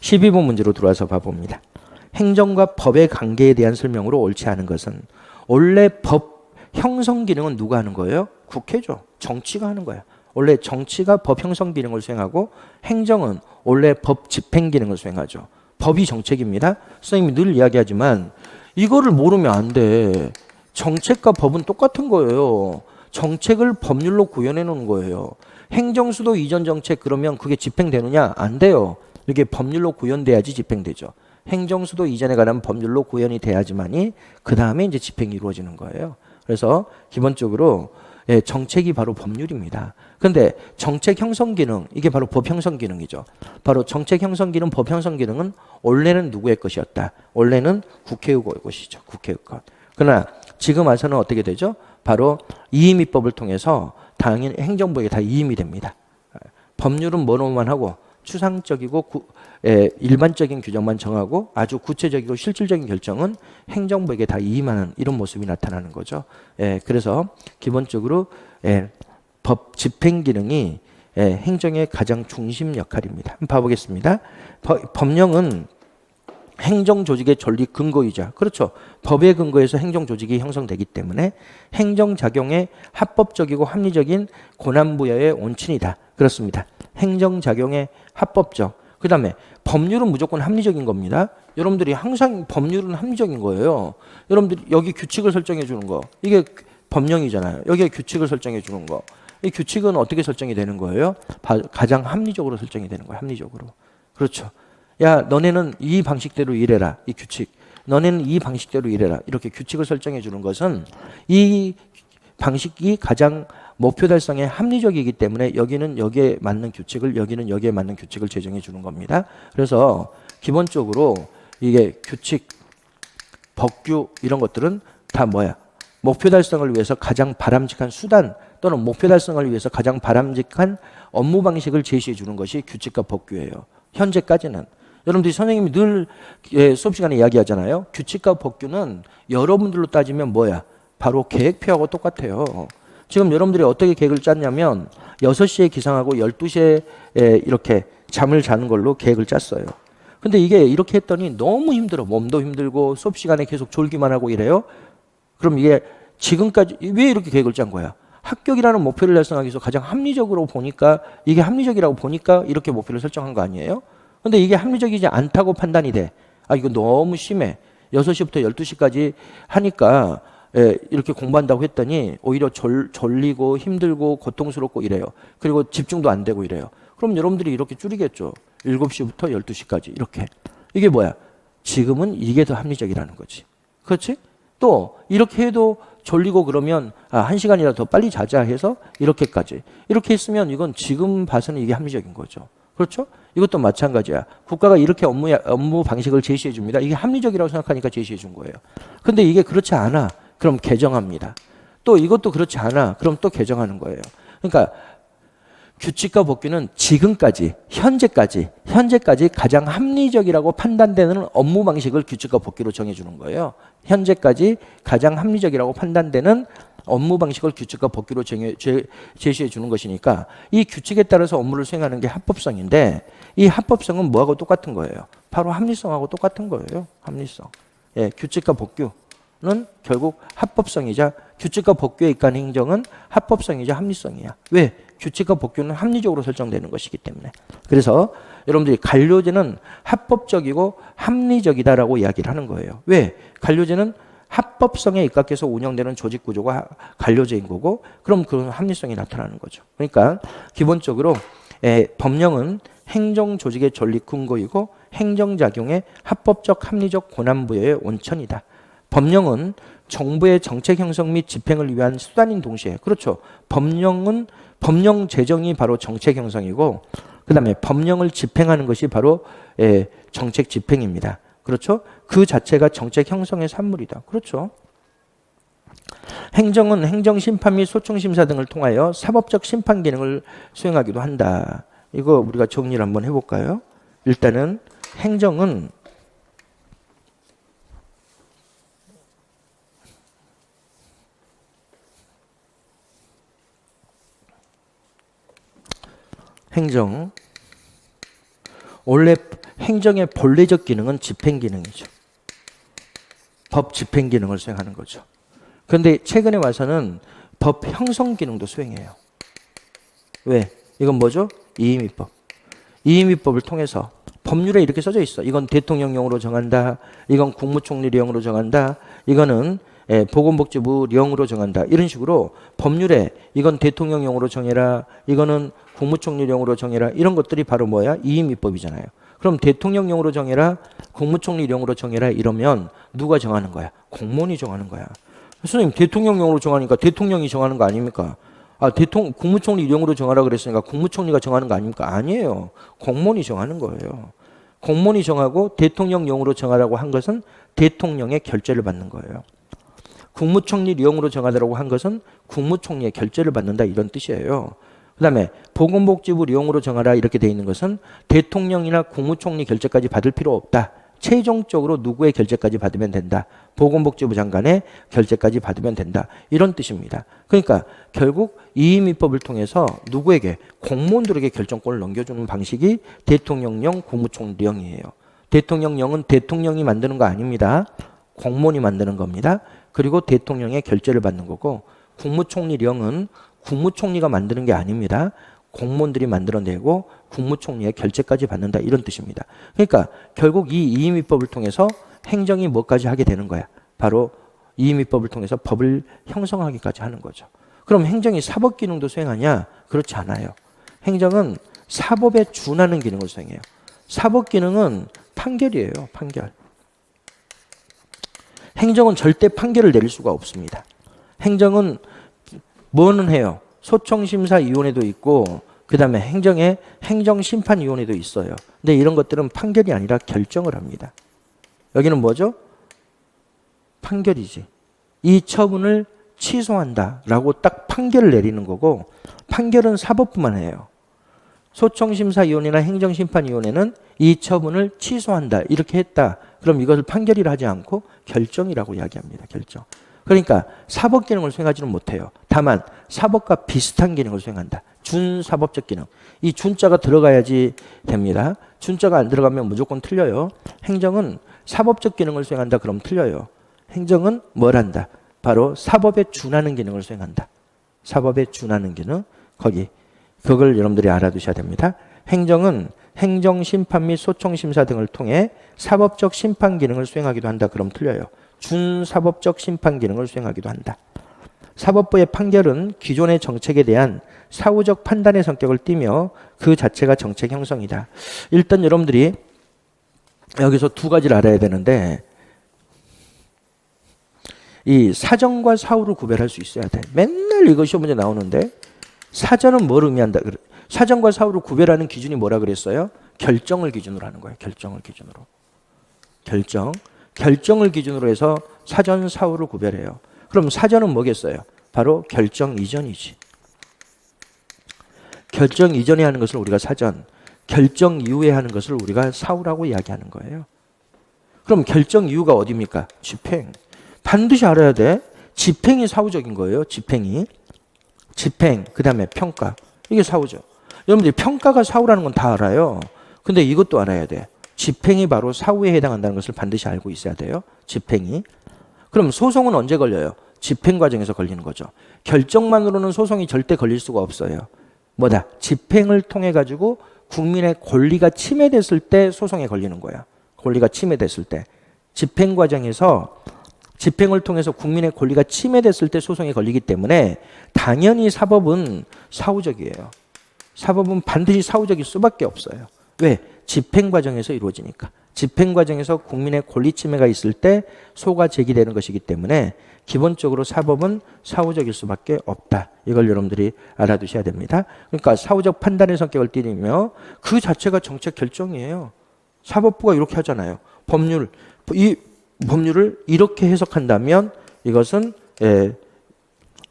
12번 문제로 들어와서 봐봅니다. 행정과 법의 관계에 대한 설명으로 옳지 않은 것은 원래 법 형성 기능은 누가 하는 거예요? 국회죠. 정치가 하는 거예요. 원래 정치가 법 형성 기능을 수행하고 행정은 원래 법 집행 기능을 수행하죠. 법이 정책입니다. 선생님이 늘 이야기하지만 이거를 모르면 안 돼. 정책과 법은 똑같은 거예요. 정책을 법률로 구현해 놓은 거예요. 행정수도 이전 정책 그러면 그게 집행되느냐? 안 돼요. 이게 법률로 구현돼야지 집행되죠. 행정수도 이전에 관한 법률로 구현이 돼야지만이 그 다음에 이제 집행이 이루어지는 거예요. 그래서 기본적으로 정책이 바로 법률입니다. 그런데 정책 형성 기능, 이게 바로 법 형성 기능이죠. 바로 정책 형성 기능, 법 형성 기능은 원래는 누구의 것이었다? 원래는 국회의 것이죠. 국회의 것. 그러나 지금 와서는 어떻게 되죠? 바로 이임입법을 통해서 당연히 행정부에게 다 이임이 됩니다. 법률은 뭐로만 하고 추상적이고 일반적인 규정만 정하고 아주 구체적이고 실질적인 결정은 행정부에게 다 이임하는 이런 모습이 나타나는 거죠. 그래서 기본적으로 법 집행 기능이 행정의 가장 중심 역할입니다. 한번 봐보겠습니다. 법령은 행정 조직의 전립 근거이자 그렇죠. 법의 근거에서 행정 조직이 형성되기 때문에 행정 작용의 합법적이고 합리적인 권한 부여의 원천이다. 그렇습니다. 행정 작용의 합법적. 그다음에 법률은 무조건 합리적인 겁니다. 여러분들이 항상 법률은 합리적인 거예요. 여러분들이 여기 규칙을 설정해 주는 거. 이게 법령이잖아요. 여기에 규칙을 설정해 주는 거. 이 규칙은 어떻게 설정이 되는 거예요? 가장 합리적으로 설정이 되는 거예요. 합리적으로. 그렇죠. 야, 너네는 이 방식대로 일해라. 이 규칙. 너네는 이 방식대로 일해라. 이렇게 규칙을 설정해 주는 것은 이 방식이 가장 목표 달성에 합리적이기 때문에 여기는 여기에 맞는 규칙을, 여기는 여기에 맞는 규칙을 제정해 주는 겁니다. 그래서 기본적으로 이게 규칙, 법규 이런 것들은 다 뭐야? 목표 달성을 위해서 가장 바람직한 수단 또는 목표 달성을 위해서 가장 바람직한 업무 방식을 제시해 주는 것이 규칙과 법규예요. 현재까지는. 여러분들이 선생님이 늘 수업 시간에 이야기하잖아요. 규칙과 법규는 여러분들로 따지면 뭐야? 바로 계획표하고 똑같아요. 지금 여러분들이 어떻게 계획을 짰냐면 6시에 기상하고 12시에 이렇게 잠을 자는 걸로 계획을 짰어요. 근데 이게 이렇게 했더니 너무 힘들어. 몸도 힘들고 수업 시간에 계속 졸기만 하고 이래요. 그럼 이게 지금까지 왜 이렇게 계획을 짠 거야? 합격이라는 목표를 달성하기 위해서 가장 합리적으로 보니까 이게 합리적이라고 보니까 이렇게 목표를 설정한 거 아니에요? 근데 이게 합리적이지 않다고 판단이 돼. 아, 이거 너무 심해. 6시부터 12시까지 하니까 이렇게 공부한다고 했더니 오히려 졸리고 힘들고 고통스럽고 이래요. 그리고 집중도 안 되고 이래요. 그럼 여러분들이 이렇게 줄이겠죠. 7시부터 12시까지 이렇게. 이게 뭐야? 지금은 이게 더 합리적이라는 거지. 그렇지? 또 이렇게 해도 졸리고 그러면 1시간이라도 더 빨리 자자 해서 이렇게까지. 이렇게 했으면 이건 지금 봐서는 이게 합리적인 거죠. 그렇죠? 이것도 마찬가지야. 국가가 이렇게 업무 방식을 제시해 줍니다. 이게 합리적이라고 생각하니까 제시해 준 거예요. 근데 이게 그렇지 않아. 그럼 개정합니다. 또 이것도 그렇지 않아. 그럼 또 개정하는 거예요. 그러니까 규칙과 법규는 지금까지, 현재까지 가장 합리적이라고 판단되는 업무 방식을 규칙과 법규로 정해주는 거예요. 현재까지 가장 합리적이라고 판단되는 업무 방식을 규칙과 법규로 제시해 주는 것이니까 이 규칙에 따라서 업무를 수행하는 게 합법성인데 이 합법성은 뭐하고 똑같은 거예요? 바로 합리성하고 똑같은 거예요. 합리성. 규칙과 법규는 결국 합법성이자 규칙과 법규에 입각한 행정은 합법성이자 합리성이야. 왜? 규칙과 법규는 합리적으로 설정되는 것이기 때문에. 그래서 여러분들이 관료제는 합법적이고 합리적이다라고 이야기를 하는 거예요. 왜? 관료제는 합법성에 입각해서 운영되는 조직 구조가 관료제인 거고 그럼 그런 합리성이 나타나는 거죠. 그러니까 기본적으로 법령은 행정 조직의 전립 근거이고 행정작용의 합법적 합리적 권한 부여의 원천이다. 법령은 정부의 정책 형성 및 집행을 위한 수단인 동시에 그렇죠. 법령 제정이 바로 정책 형성이고 그다음에 법령을 집행하는 것이 바로 정책 집행입니다. 그렇죠? 그 자체가 정책 형성의 산물이다. 그렇죠? 행정은 행정심판 및 소청심사 등을 통하여 사법적 심판 기능을 수행하기도 한다. 이거 우리가 정리를 한번 해볼까요? 일단은 행정은 원래 행정의 본래적 기능은 집행 기능이죠. 법 집행 기능을 수행하는 거죠. 그런데 최근에 와서는 법 형성 기능도 수행해요. 왜? 이건 뭐죠? 이의미법. 이의미법을 통해서 법률에 이렇게 써져 있어. 이건 대통령령으로 정한다. 이건 국무총리령으로 정한다. 이거는 보건복지부령으로 정한다. 이런 식으로 법률에 이건 대통령령으로 정해라. 이거는 국무총리령으로 정해라. 이런 것들이 바로 뭐야? 이의미법이잖아요. 그럼 대통령령으로 정해라. 국무총리령으로 정해라. 이러면 누가 정하는 거야? 공무원이 정하는 거야. 선생님 대통령령으로 정하니까 대통령이 정하는 거 아닙니까? 국무총리령으로 정하라 그랬으니까 국무총리가 정하는 거 아닙니까? 아니에요. 공무원이 정하는 거예요. 공무원이 정하고 대통령령으로 정하라고 한 것은 대통령의 결재를 받는 거예요. 국무총리령으로 정하라고 한 것은 국무총리의 결재를 받는다 이런 뜻이에요. 그 다음에 보건복지부령으로 정하라 이렇게 돼 있는 것은 대통령이나 국무총리 결재까지 받을 필요 없다. 최종적으로 누구의 결재까지 받으면 된다. 보건복지부 장관의 결재까지 받으면 된다. 이런 뜻입니다. 그러니까 결국 이의미법을 통해서 누구에게? 공무원들에게 결정권을 넘겨주는 방식이 대통령령, 국무총리령이에요. 대통령령은 대통령이 만드는 거 아닙니다. 공무원이 만드는 겁니다. 그리고 대통령의 결재를 받는 거고 국무총리령은 국무총리가 만드는 게 아닙니다. 공무원들이 만들어내고 국무총리의 결재까지 받는다 이런 뜻입니다. 그러니까 결국 이 이의미법을 통해서 행정이 뭐까지 하게 되는 거야. 바로 이의미법을 통해서 법을 형성하기까지 하는 거죠. 그럼 행정이 사법 기능도 수행하냐? 그렇지 않아요. 행정은 사법에 준하는 기능을 수행해요. 사법 기능은 판결이에요. 판결. 행정은 절대 판결을 내릴 수가 없습니다. 행정은 뭐는 해요? 소청심사위원회도 있고 그 다음에 행정에 행정심판위원회도 있어요. 근데 이런 것들은 판결이 아니라 결정을 합니다. 여기는 뭐죠? 판결이지. 이 처분을 취소한다라고 딱 판결을 내리는 거고 판결은 사법부만 해요. 소청심사위원회나 행정심판위원회는 이 처분을 취소한다 이렇게 했다. 그럼 이것을 판결이라 하지 않고 결정이라고 이야기합니다. 결정. 그러니까 사법 기능을 수행하지는 못해요. 다만 사법과 비슷한 기능을 수행한다. 준사법적 기능. 이 준자가 들어가야지 됩니다. 준자가 안 들어가면 무조건 틀려요. 행정은 사법적 기능을 수행한다. 그럼 틀려요. 행정은 뭘 한다? 바로 사법에 준하는 기능을 수행한다. 사법에 준하는 기능. 그걸 여러분들이 알아두셔야 됩니다. 행정은 행정심판 및 소청심사 등을 통해 사법적 심판 기능을 수행하기도 한다. 그럼 틀려요. 준사법적 심판 기능을 수행하기도 한다. 사법부의 판결은 기존의 정책에 대한 사후적 판단의 성격을 띠며 그 자체가 정책 형성이다. 일단 여러분들이 여기서 두 가지를 알아야 되는데 이 사전과 사후를 구별할 수 있어야 돼. 맨날 이거 시험 문제 나오는데 사전은 뭘 의미한다? 사전과 사후를 구별하는 기준이 뭐라 그랬어요? 결정을 기준으로 하는 거예요. 결정을 기준으로. 결정을 기준으로 해서 사전, 사후를 구별해요. 그럼 사전은 뭐겠어요? 바로 결정 이전이지. 결정 이전에 하는 것을 우리가 사전, 결정 이후에 하는 것을 우리가 사후라고 이야기하는 거예요. 그럼 결정 이후가 어디입니까? 집행. 반드시 알아야 돼. 집행이 사후적인 거예요. 집행, 그 다음에 평가. 이게 사후죠. 여러분들이 평가가 사후라는 건 다 알아요. 근데 이것도 알아야 돼. 집행이 바로 사후에 해당한다는 것을 반드시 알고 있어야 돼요. 집행이. 그럼 소송은 언제 걸려요? 집행 과정에서 걸리는 거죠. 결정만으로는 소송이 절대 걸릴 수가 없어요. 뭐다? 집행을 통해 가지고 국민의 권리가 침해됐을 때 소송에 걸리는 거야. 권리가 침해됐을 때. 집행 과정에서 집행을 통해서 국민의 권리가 침해됐을 때 소송에 걸리기 때문에 당연히 사법은 사후적이에요. 사법은 반드시 사후적일 수밖에 없어요. 왜? 집행 과정에서 이루어지니까. 집행 과정에서 국민의 권리 침해가 있을 때 소가 제기되는 것이기 때문에 기본적으로 사법은 사후적일 수밖에 없다. 이걸 여러분들이 알아두셔야 됩니다. 그러니까 사후적 판단의 성격을 띠며 그 자체가 정책 결정이에요. 사법부가 이렇게 하잖아요. 이 법률을 이렇게 해석한다면 이것은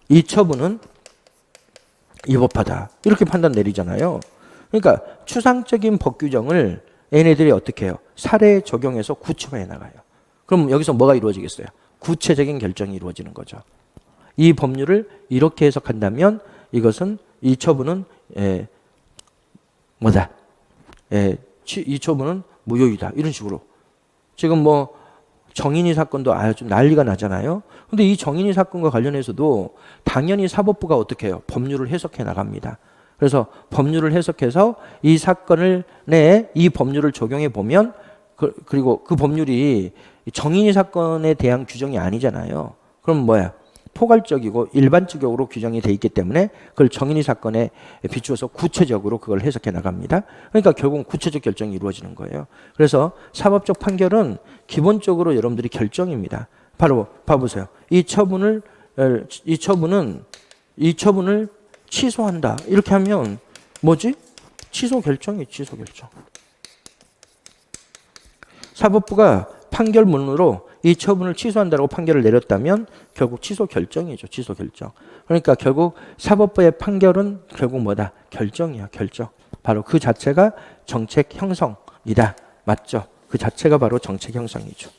이 처분은 위법하다. 이렇게 판단 내리잖아요. 그러니까 추상적인 법 규정을 얘네들이 어떻게 해요? 사례에 적용해서 구체화해 나가요. 그럼 여기서 뭐가 이루어지겠어요? 구체적인 결정이 이루어지는 거죠. 이 법률을 이렇게 해석한다면 이것은 이 처분은 뭐다? 이 처분은 무효이다. 이런 식으로. 지금 뭐 정인이 사건도 좀 난리가 나잖아요. 근데 이 정인이 사건과 관련해서도 당연히 사법부가 어떻게 해요? 법률을 해석해 나갑니다. 그래서 법률을 해석해서 이 사건을 내에 이 법률을 적용해 보면 그리고 그 법률이 정인이 사건에 대한 규정이 아니잖아요. 그럼 뭐야? 포괄적이고 일반적으로 규정이 돼 있기 때문에 그걸 정인이 사건에 비추어서 구체적으로 그걸 해석해 나갑니다. 그러니까 결국은 구체적 결정이 이루어지는 거예요. 그래서 사법적 판결은 기본적으로 여러분들이 결정입니다. 바로 봐보세요. 이 처분을 취소한다. 이렇게 하면 뭐지? 취소 결정이 취소 결정. 사법부가 판결문으로 이 처분을 취소한다고 판결을 내렸다면 결국 취소 결정이죠. 취소 결정. 그러니까 결국 사법부의 판결은 결국 뭐다? 결정이야. 결정. 바로 그 자체가 정책 형성이다. 맞죠? 그 자체가 바로 정책 형성이죠.